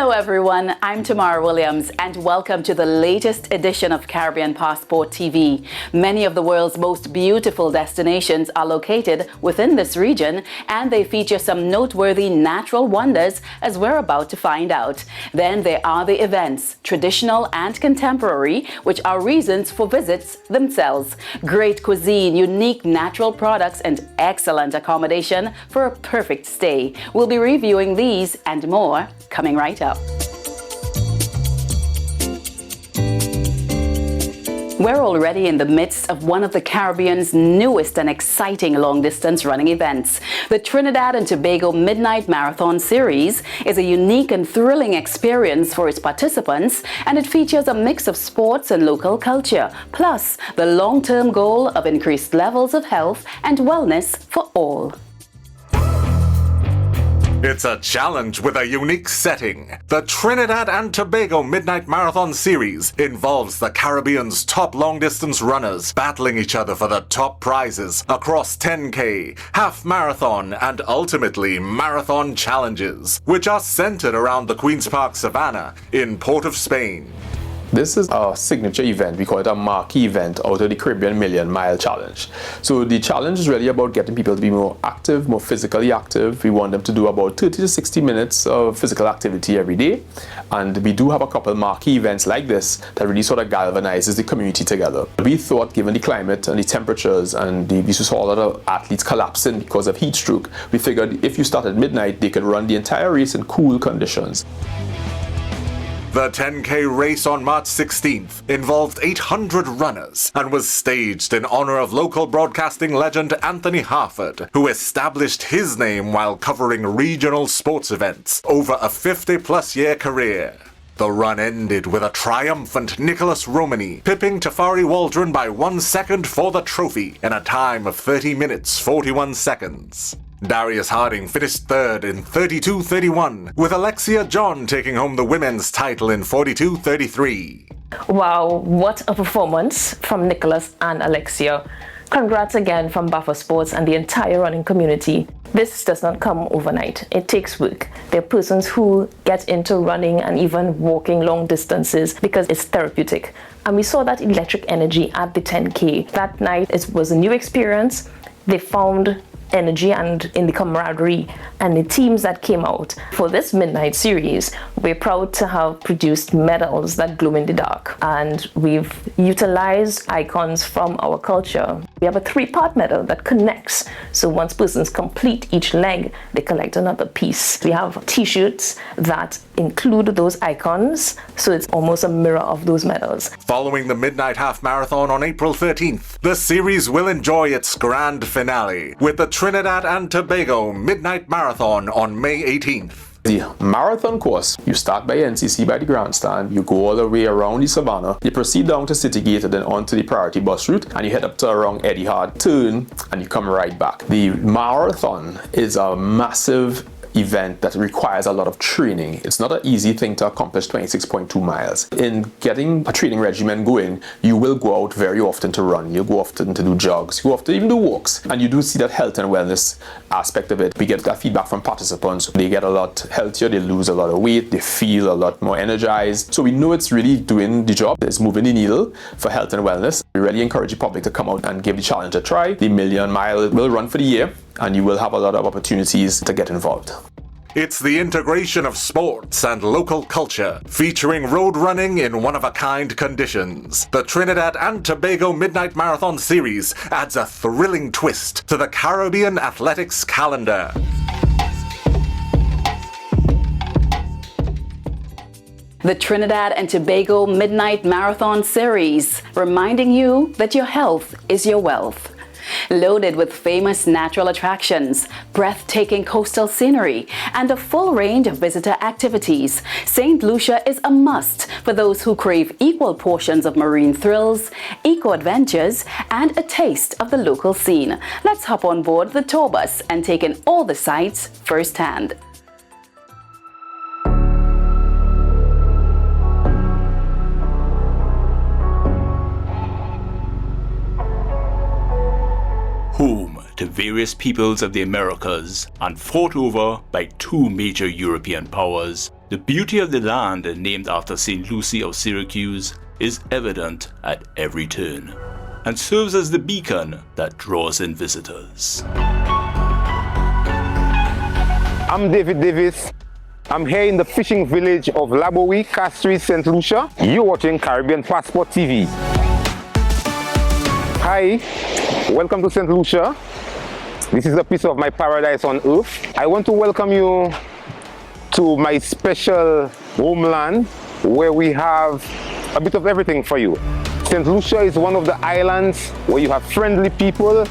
Hello everyone, I'm Tamara Williams and welcome to the latest edition of Caribbean Passport TV. Many of the world's most beautiful destinations are located within this region and they feature some noteworthy natural wonders as we're about to find out. Then there are the events, traditional and contemporary, which are reasons for visits themselves. Great cuisine, unique natural products and excellent accommodation for a perfect stay. We'll be reviewing these and more coming right up. We're already in the midst of one of the Caribbean's newest and exciting long-distance running events. The Trinidad and Tobago Midnight Marathon Series is a unique and thrilling experience for its participants, and it features a mix of sports and local culture, plus the long-term goal of increased levels of health and wellness for all. It's a challenge with a unique setting. The Trinidad and Tobago Midnight Marathon Series involves the Caribbean's top long-distance runners battling each other for the top prizes across 10K, half marathon, and ultimately marathon challenges, which are centered around the Queen's Park Savannah in Port of Spain. This is a signature event. We call it a marquee event out of the Caribbean Million Mile Challenge. So the challenge is really about getting people to be more active, more physically active. We want them to do about 30 to 60 minutes of physical activity every day. And we do have a couple marquee events like this that really sort of galvanizes the community together. We thought, given the climate and the temperatures and we saw a lot of athletes collapsing because of heat stroke, we figured if you start at midnight, they could run the entire race in cool conditions. The 10K race on March 16th involved 800 runners and was staged in honor of local broadcasting legend Anthony Harford, who established his name while covering regional sports events over a 50-plus year career. The run ended with a triumphant Nicholas Romany pipping Tafari Waldron by 1 second for the trophy in a time of 30 minutes 41 seconds. Darius Harding finished third in 32:31, with Alexia John taking home the women's title in 42:33. Wow, what a performance from Nicholas and Alexia. Congrats again from Buffer Sports and the entire running community. This does not come overnight. It takes work. There are persons who get into running and even walking long distances because it's therapeutic. And we saw that electric energy at the 10K. That night it was a new experience. They found energy and in the camaraderie and the teams that came out. For this midnight series, we're proud to have produced medals that glow in the dark, and we've utilized icons from our culture. We have a 3-part medal that connects, so once persons complete each leg, they collect another piece. We have t-shirts that include those icons, so it's almost a mirror of those medals. Following the Midnight Half Marathon on April 13th, the series will enjoy its grand finale with the Trinidad and Tobago Midnight Marathon on May 18th. The marathon course, you start by NCC by the grandstand, you go all the way around the Savannah, you proceed down to City Gate and then onto the priority bus route, and you head up to around Eddie Hart, turn, and you come right back. The marathon is a massive event that requires a lot of training. It's not an easy thing to accomplish 26.2 miles. In getting a training regimen going, you will go out very often to run, you go often to do jogs, you go often even do walks, and you do see that health and wellness aspect of it. We get that feedback from participants. They get a lot healthier, they lose a lot of weight, they feel a lot more energized. So we know it's really doing the job, it's moving the needle for health and wellness. We really encourage the public to come out and give the challenge a try. The Million Mile will run for the year, and you will have a lot of opportunities to get involved. It's the integration of sports and local culture, featuring road running in one-of-a-kind conditions. The Trinidad and Tobago Midnight Marathon Series adds a thrilling twist to the Caribbean athletics calendar. The Trinidad and Tobago Midnight Marathon Series, reminding you that your health is your wealth. Loaded with famous natural attractions, breathtaking coastal scenery, and a full range of visitor activities, St. Lucia is a must for those who crave equal portions of marine thrills, eco-adventures, and a taste of the local scene. Let's hop on board the tour bus and take in all the sights firsthand. Home to various peoples of the Americas and fought over by 2 major European powers, The beauty of the land named after St. Lucy of Syracuse is evident at every turn and serves as the beacon that draws in visitors. I'm David Davis. I'm here in the fishing village of Labowie, Castries, St. Lucia. You're watching Caribbean Passport TV. Hi, welcome to St. Lucia. This is a piece of my paradise on earth. I want to welcome you to my special homeland where we have a bit of everything for you. St. Lucia is one of the islands where you have friendly people,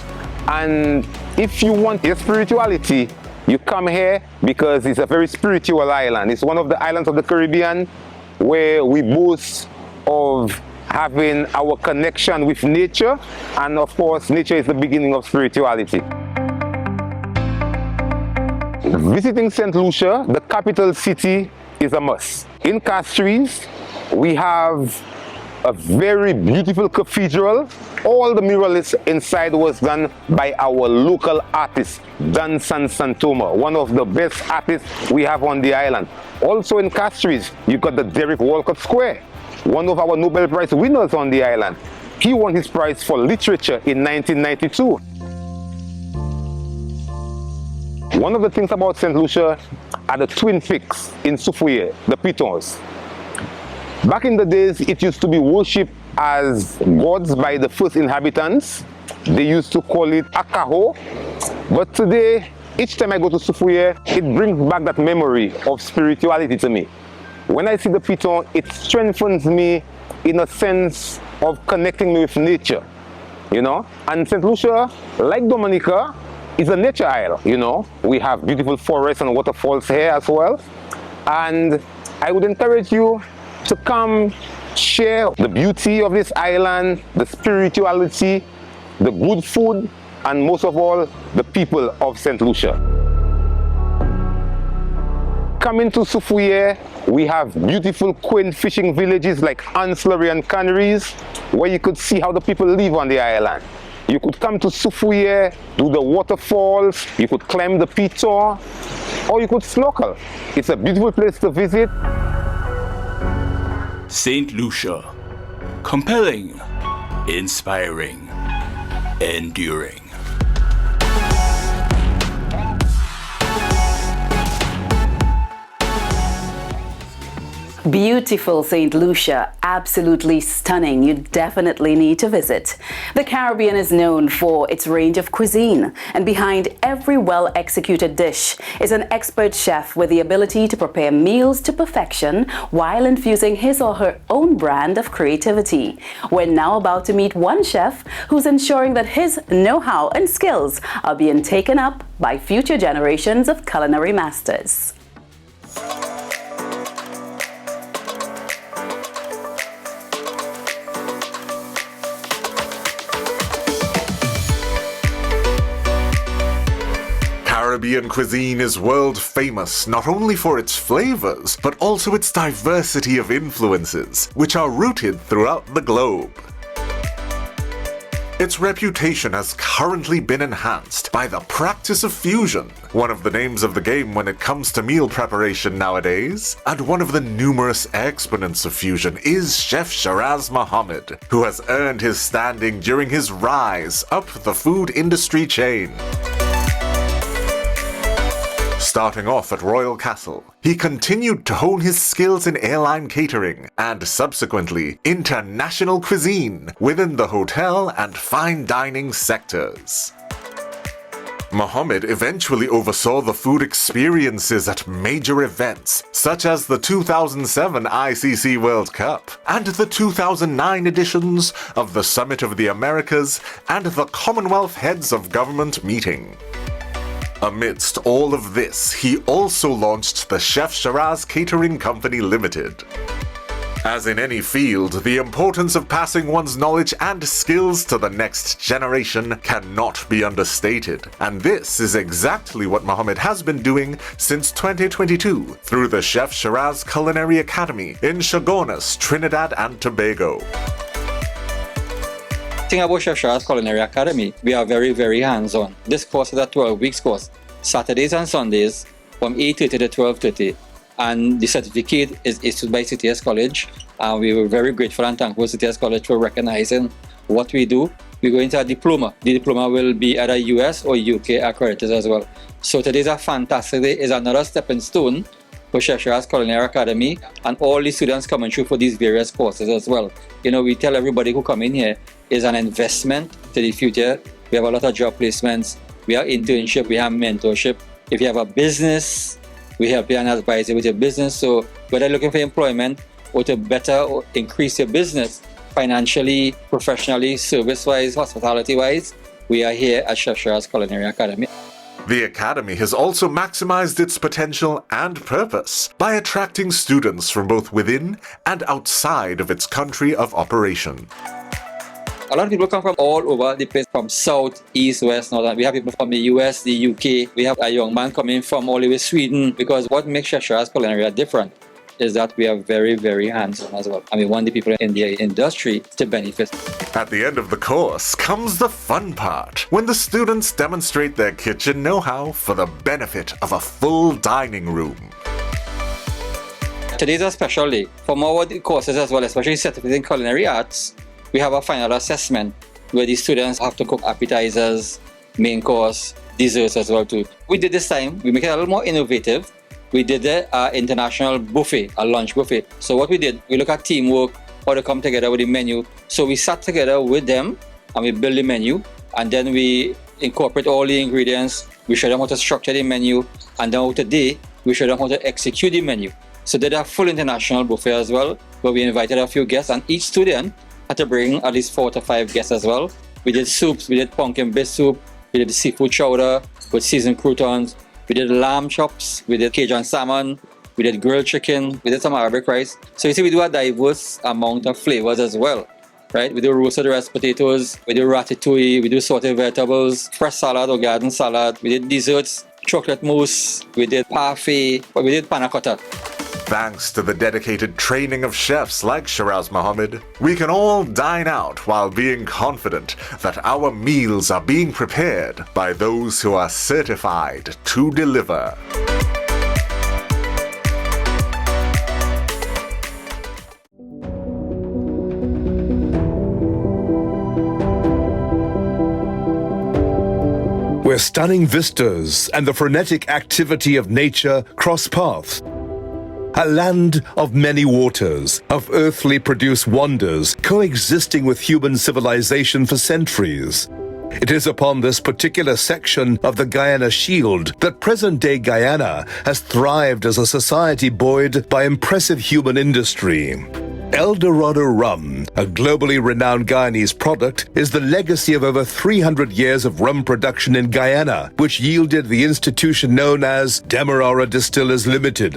and if you want your spirituality, you come here because it's a very spiritual island. It's one of the islands of the Caribbean where we boast of having our connection with nature, and of course nature is the beginning of spirituality. Visiting St. Lucia, the capital city, is a must. In Castries, we have a very beautiful cathedral. All the murals inside was done by our local artist, Dan Santoma, one of the best artists we have on the island. Also in Castries, you got the Derek Walcott Square, one of our Nobel Prize winners on the island. He won his prize for literature in 1992. One of the things about St. Lucia are the twin peaks in Soufriere, the pitons. Back in the days, it used to be worshipped as gods by the first inhabitants. They used to call it Akaho. But today, each time I go to Soufriere, it brings back that memory of spirituality to me. When I see the piton, it strengthens me in a sense of connecting me with nature, you know. And St. Lucia, like Dominica, is a nature isle, you know. We have beautiful forests and waterfalls here as well. And I would encourage you to come share the beauty of this island, the spirituality, the good food, and most of all, the people of St. Lucia. Coming to Soufriere, we have beautiful quaint fishing villages like Ancillary and Canaries, where you could see how the people live on the island. You could come to Soufriere, do the waterfalls, you could climb the piton, or you could snorkel. It's a beautiful place to visit. St. Lucia. Compelling, inspiring, enduring. Beautiful St. Lucia, absolutely stunning. You definitely need to visit. The Caribbean is known for its range of cuisine, and behind every well-executed dish is an expert chef with the ability to prepare meals to perfection while infusing his or her own brand of creativity. We're now about to meet one chef who's ensuring that his know-how and skills are being taken up by future generations of culinary masters. Caribbean cuisine is world famous not only for its flavors, but also its diversity of influences, which are rooted throughout the globe. Its reputation has currently been enhanced by the practice of fusion, one of the names of the game when it comes to meal preparation nowadays, and one of the numerous exponents of fusion is Chef Sharaz Mohammed, who has earned his standing during his rise up the food industry chain. Starting off at Royal Castle, he continued to hone his skills in airline catering and subsequently international cuisine within the hotel and fine dining sectors. Mohammed eventually oversaw the food experiences at major events such as the 2007 ICC World Cup and the 2009 editions of the Summit of the Americas and the Commonwealth Heads of Government meeting. Amidst all of this, he also launched the Chef Sharaz Catering Company Limited. As in any field, the importance of passing one's knowledge and skills to the next generation cannot be understated, and this is exactly what Mohammed has been doing since 2022 through the Chef Sharaz Culinary Academy in Chagonas, Trinidad and Tobago. Thing about Chef Sharaz Culinary Academy, we are very, very hands-on. This course is a 12 weeks course, Saturdays and Sundays from 8:30 to 12:30. and the certificate is issued by CTS College. And we were very grateful and thankful to CTS College for recognizing what we do. We go into a diploma. The diploma will be either US or UK accredited as well. So today's a fantastic day. It's another stepping stone for Sharaz Culinary Academy and all the students coming through for these various courses as well. You know, we tell everybody who come in here is an investment to the future. We have a lot of job placements. We have internship. We have mentorship. If you have a business, we help you and advise you with your business. So whether you're looking for employment or to better or increase your business financially, professionally, service-wise, hospitality-wise, we are here at Sharaz Culinary Academy. The Academy has also maximized its potential and purpose by attracting students from both within and outside of its country of operation. A lot of people come from all over the place, from south, east, west, north. We have people from the US, the UK. We have a young man coming from all the way Sweden, because what makes Sharaz Culinary different is that we are very, very hands-on as well. And we want the people in the industry to benefit. At the end of the course comes the fun part, when the students demonstrate their kitchen know-how for the benefit of a full dining room. Today's a special day. For more courses as well, especially certificate in culinary arts, we have a final assessment where the students have to cook appetizers, main course, desserts as well too. We did this time, we make it a little more innovative. We did an international buffet, a lunch buffet. So what we did, we look at teamwork, how to come together with the menu. So we sat together with them and we build the menu, and then we incorporate all the ingredients. We show them how to structure the menu, and then today we show them how to execute the menu. So they did a full international buffet as well, where we invited a few guests, and each student had to bring at least 4 to 5 guests as well. We did soups, we did pumpkin-based soup, we did the seafood chowder with seasoned croutons, we did lamb chops, we did Cajun salmon, we did grilled chicken, we did some Arabic rice. So you see, we do a diverse amount of flavors as well, right? We do roasted rice potatoes, we do ratatouille, we do sauteed vegetables, fresh salad or garden salad, we did desserts, chocolate mousse, we did parfait, we did panna cotta. Thanks to the dedicated training of chefs like Sharaz Mohammed, we can all dine out while being confident that our meals are being prepared by those who are certified to deliver. Where stunning vistas and the frenetic activity of nature cross paths. A land of many waters, of earthly produced wonders, coexisting with human civilization for centuries. It is upon this particular section of the Guyana Shield that present-day Guyana has thrived as a society buoyed by impressive human industry. El Dorado rum, a globally renowned Guyanese product, is the legacy of over 300 years of rum production in Guyana, which yielded the institution known as Demerara Distillers Limited.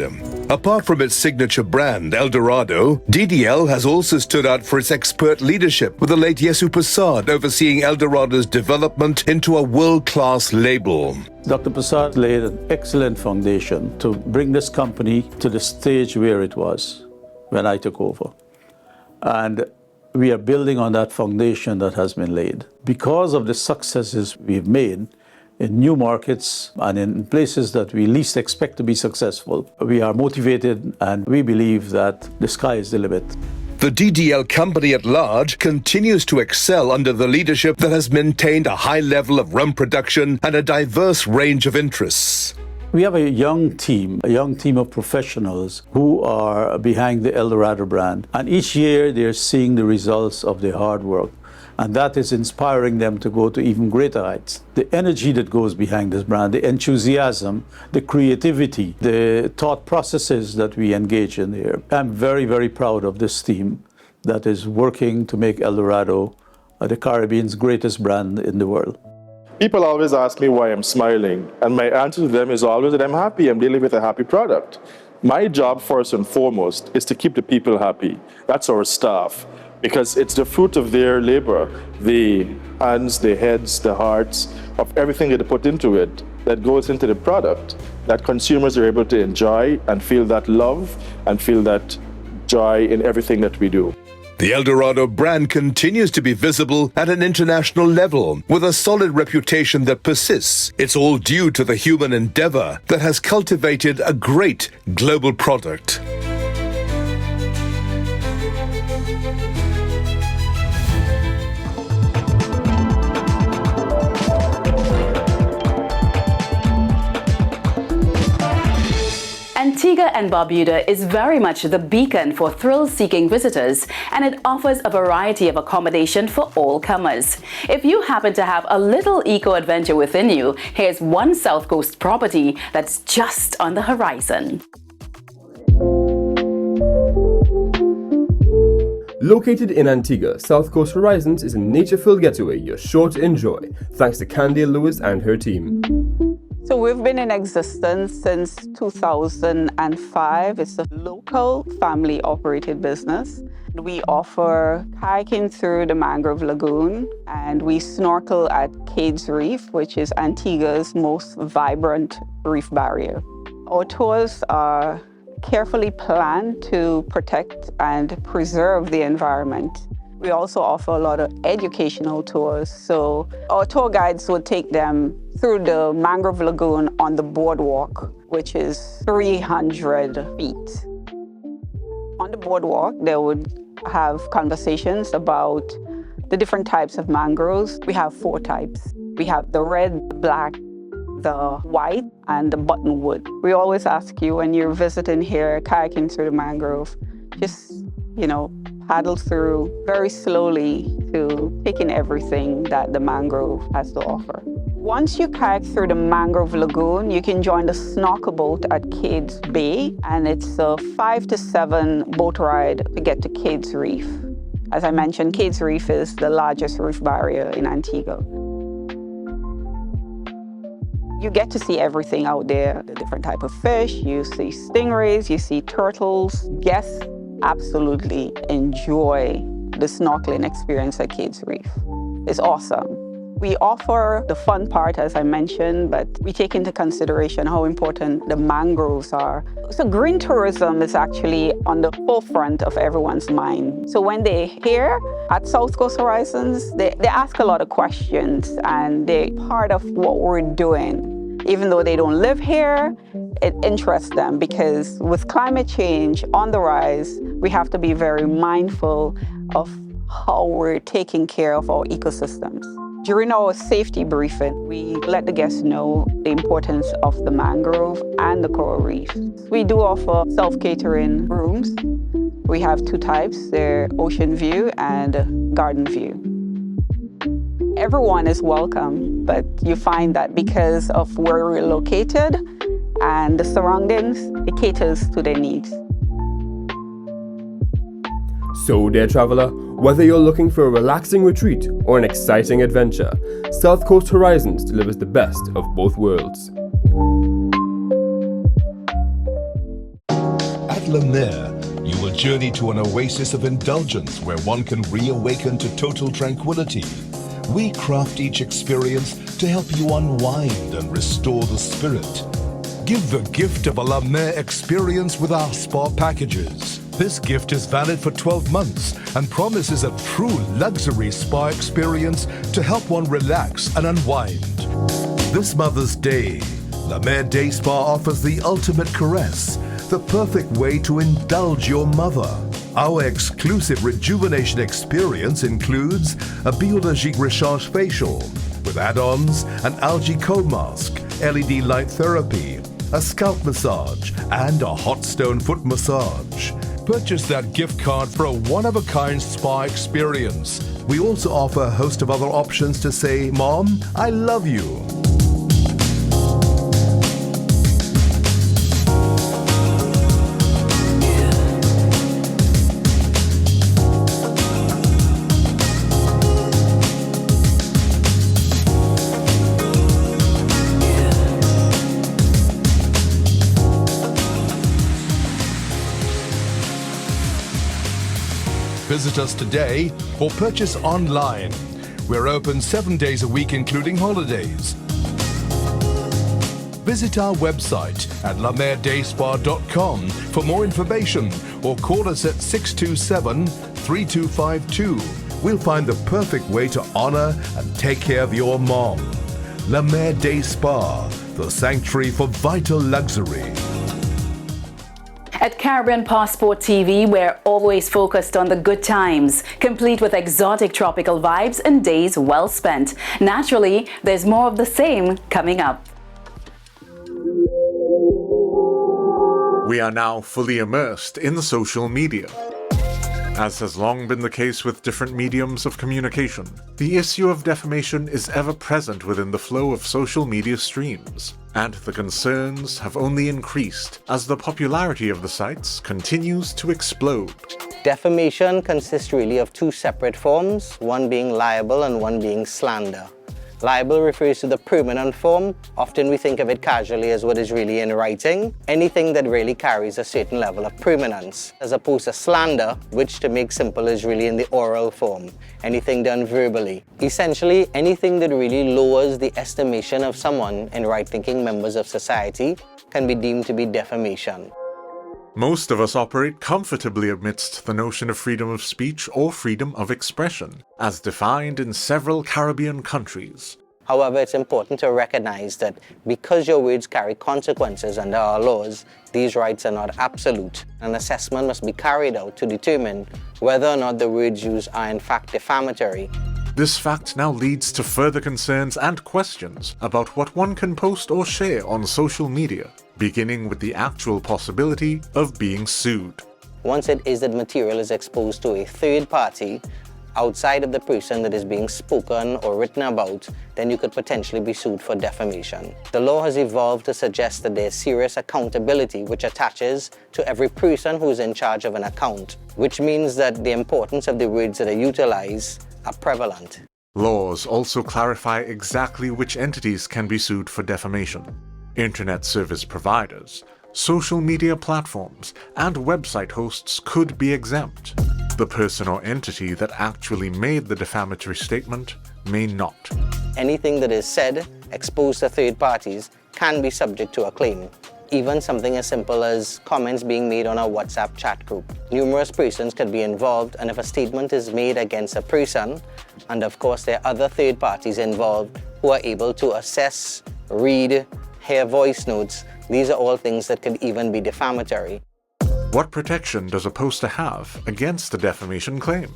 Apart from its signature brand, El Dorado, DDL has also stood out for its expert leadership, with the late Yesu Prasad overseeing El Dorado's development into a world-class label. Dr. Prasad laid an excellent foundation to bring this company to the stage where it was when I took over. And we are building on that foundation that has been laid. Because of the successes we've made in new markets and in places that we least expect to be successful, we are motivated and we believe that the sky is the limit. The DDL company at large continues to excel under the leadership that has maintained a high level of rum production and a diverse range of interests. We have a young team of professionals who are behind the El Dorado brand. And each year they're seeing the results of their hard work. And that is inspiring them to go to even greater heights. The energy that goes behind this brand, the enthusiasm, the creativity, the thought processes that we engage in here. I'm very, very proud of this team that is working to make El Dorado the Caribbean's greatest brand in the world. People always ask me why I'm smiling, and my answer to them is always that I'm happy. I'm dealing with a happy product. My job, first and foremost, is to keep the people happy. That's our staff, because it's the fruit of their labor, the hands, the heads, the hearts, of everything that they put into it that goes into the product, that consumers are able to enjoy and feel that love and feel that joy in everything that we do. The Eldorado brand continues to be visible at an international level with a solid reputation that persists. It's all due to the human endeavor that has cultivated a great global product. Antigua and Barbuda is very much the beacon for thrill-seeking visitors, and it offers a variety of accommodation for all comers. If you happen to have a little eco-adventure within you, here's one South Coast property that's just on the horizon. Located in Antigua, South Coast Horizons is a nature-filled getaway you're sure to enjoy, thanks to Candia Lewis and her team. So we've been in existence since 2005. It's a local family-operated business. We offer kayaking through the Mangrove Lagoon, and we snorkel at Cades Reef, which is Antigua's most vibrant reef barrier. Our tours are carefully planned to protect and preserve the environment. We also offer a lot of educational tours. So our tour guides would take them through the Mangrove Lagoon on the boardwalk, which is 300 feet. On the boardwalk, they would have conversations about the different types of mangroves. We have 4 types. We have the red, the black, the white, and the buttonwood. We always ask you when you're visiting here, kayaking through the mangrove, just, paddle through very slowly to take in everything that the mangrove has to offer. Once you kayak through the Mangrove Lagoon, you can join the snorkel boat at Cades Bay, and it's a 5 to 7 boat ride to get to Cades Reef. As I mentioned, Cades Reef is the largest reef barrier in Antigua. You get to see everything out there, the different type of fish, you see stingrays, you see turtles. Guests absolutely enjoy the snorkeling experience at Cades Reef. It's awesome. We offer the fun part, as I mentioned, but we take into consideration how important the mangroves are. So green tourism is actually on the forefront of everyone's mind. So when they're here at South Coast Horizons, they ask a lot of questions, and they're part of what we're doing. Even though they don't live here, it interests them because with climate change on the rise, we have to be very mindful of how we're taking care of our ecosystems. During our safety briefing, we let the guests know the importance of the mangrove and the coral reef. We do offer self-catering rooms. We have 2 types, they're ocean view and garden view. Everyone is welcome, but you find that because of where we're located and the surroundings, it caters to their needs. So, dear traveler, whether you're looking for a relaxing retreat or an exciting adventure, South Coast Horizons delivers the best of both worlds. At La Mer, you will journey to an oasis of indulgence where one can reawaken to total tranquility. We craft each experience to help you unwind and restore the spirit. Give the gift of a La Mer experience with our spa packages. This gift is valid for 12 months and promises a true luxury spa experience to help one relax and unwind. This Mother's Day, La Mer Day Spa offers the ultimate caress, the perfect way to indulge your mother. Our exclusive rejuvenation experience includes a biologique recharge facial with add-ons, an algae cold mask, LED light therapy, a scalp massage, and a hot stone foot massage. Purchase that gift card for a one-of-a-kind spa experience. We also offer a host of other options to say, Mom, I love you. Visit us today or purchase online. We're open 7 days a week, including holidays. Visit our website at lamerdayspa.com for more information or call us at 627 3252, we'll find the perfect way to honor and take care of your mom. La Mer Day Spa, the sanctuary for vital luxury. At Caribbean Passport TV, we're always focused on the good times, complete with exotic tropical vibes and days well spent. Naturally, there's more of the same coming up. We are now fully immersed in social media. As has long been the case with different mediums of communication, the issue of defamation is ever present within the flow of social media streams, and the concerns have only increased as the popularity of the sites continues to explode. Defamation consists really of two separate forms, one being libel and one being slander. Libel refers to the permanent form. Often we think of it casually as what is really in writing. Anything that really carries a certain level of permanence, as opposed to slander, which to make simple is really in the oral form. Anything done verbally. Essentially, anything that really lowers the estimation of someone in right-thinking members of society can be deemed to be defamation. Most of us operate comfortably amidst the notion of freedom of speech or freedom of expression, as defined in several Caribbean countries. However, it's important to recognize that because your words carry consequences under our laws, these rights are not absolute. An assessment must be carried out to determine whether or not the words used are in fact defamatory. This fact now leads to further concerns and questions about what one can post or share on social media, beginning with the actual possibility of being sued. Once it is that material is exposed to a third party outside of the person that is being spoken or written about, then you could potentially be sued for defamation. The law has evolved to suggest that there's serious accountability which attaches to every person who is in charge of an account, which means that the importance of the words that are utilized are prevalent. Laws also clarify exactly which entities can be sued for defamation. Internet service providers, social media platforms, and website hosts could be exempt. The person or entity that actually made the defamatory statement may not. Anything that is said, exposed to third parties, can be subject to a claim. Even something as simple as comments being made on a WhatsApp chat group. Numerous persons could be involved, and if a statement is made against a person, and of course there are other third parties involved who are able to assess, read, hear voice notes, these are all things that could even be defamatory. What protection does a poster have against a defamation claim?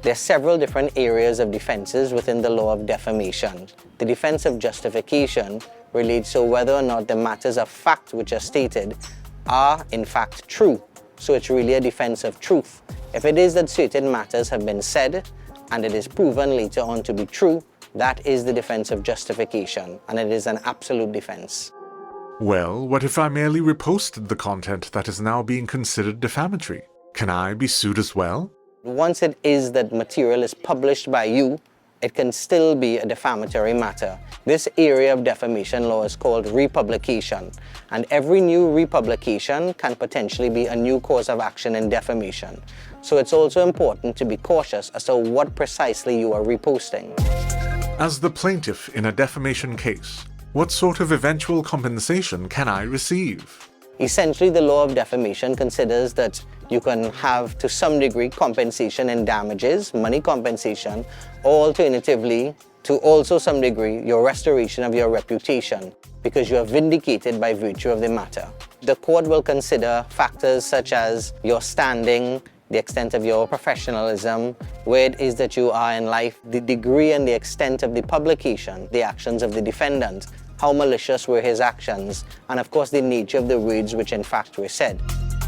There are several different areas of defenses within the law of defamation. The defense of justification relates to whether or not the matters of fact which are stated are in fact true. So it's really a defense of truth. If it is that certain matters have been said and it is proven later on to be true, that is the defense of justification, and it is an absolute defense. Well, what if I merely reposted the content that is now being considered defamatory? Can I be sued as well? Once it is that material is published by you, it can still be a defamatory matter. This area of defamation law is called republication, and every new republication can potentially be a new cause of action in defamation. So it's also important to be cautious as to what precisely you are reposting. As the plaintiff in a defamation case, what sort of eventual compensation can I receive? Essentially, the law of defamation considers that you can have, to some degree, compensation in damages, money compensation, or alternatively, to also some degree, your restoration of your reputation, because you are vindicated by virtue of the matter. The court will consider factors such as your standing, the extent of your professionalism, where it is that you are in life, the degree and the extent of the publication, the actions of the defendant, how malicious were his actions, and of course the nature of the words which in fact were said.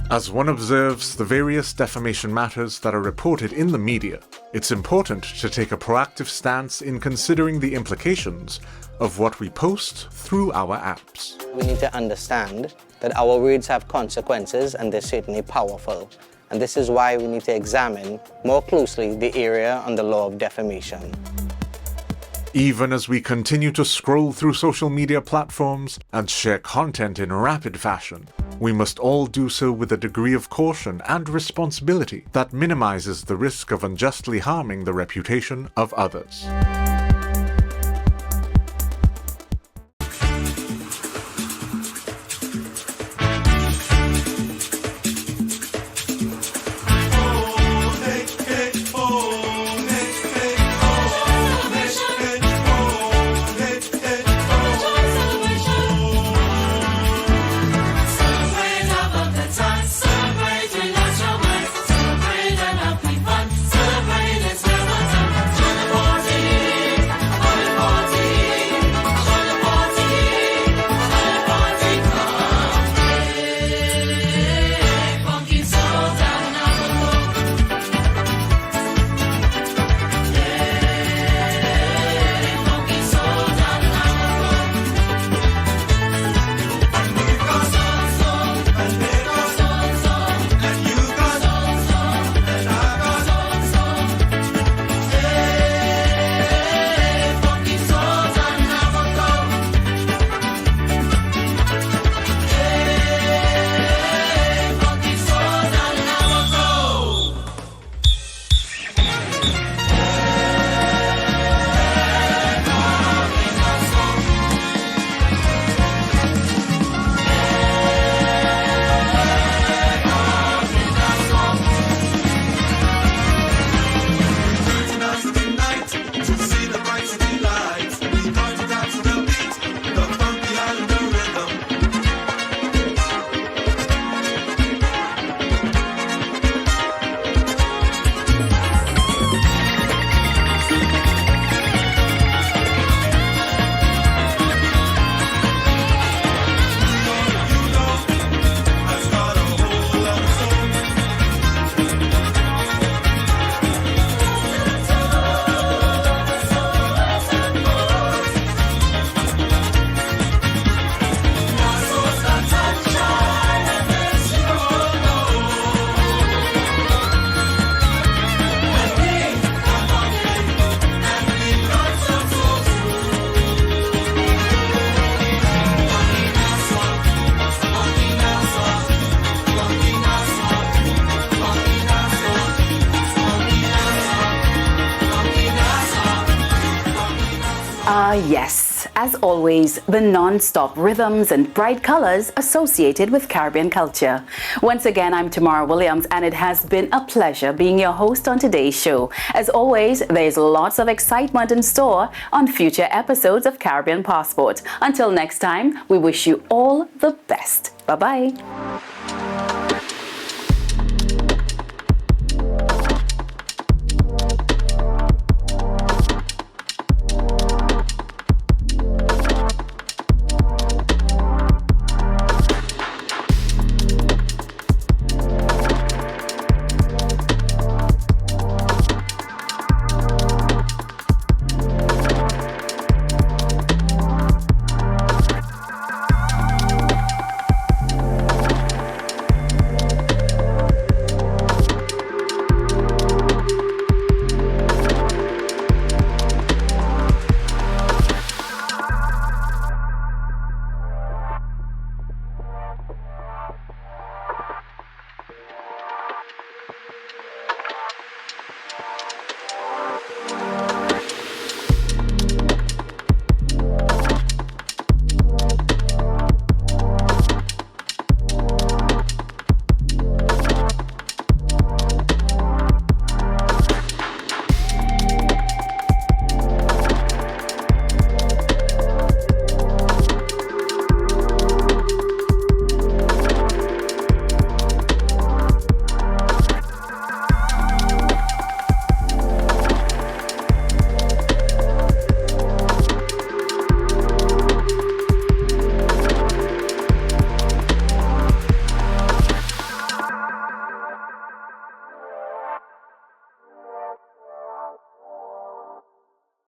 As one observes the various defamation matters that are reported in the media, it's important to take a proactive stance in considering the implications of what we post through our apps. We need to understand that our words have consequences, and they're certainly powerful. And this is why we need to examine more closely the area on the law of defamation. Even as we continue to scroll through social media platforms and share content in rapid fashion, we must all do so with a degree of caution and responsibility that minimizes the risk of unjustly harming the reputation of others. Ah, yes. As always, the non-stop rhythms and bright colors associated with Caribbean culture. Once again, I'm Tamara Williams, and it has been a pleasure being your host on today's show. As always, there's lots of excitement in store on future episodes of Caribbean Passport. Until next time, we wish you all the best. Bye-bye.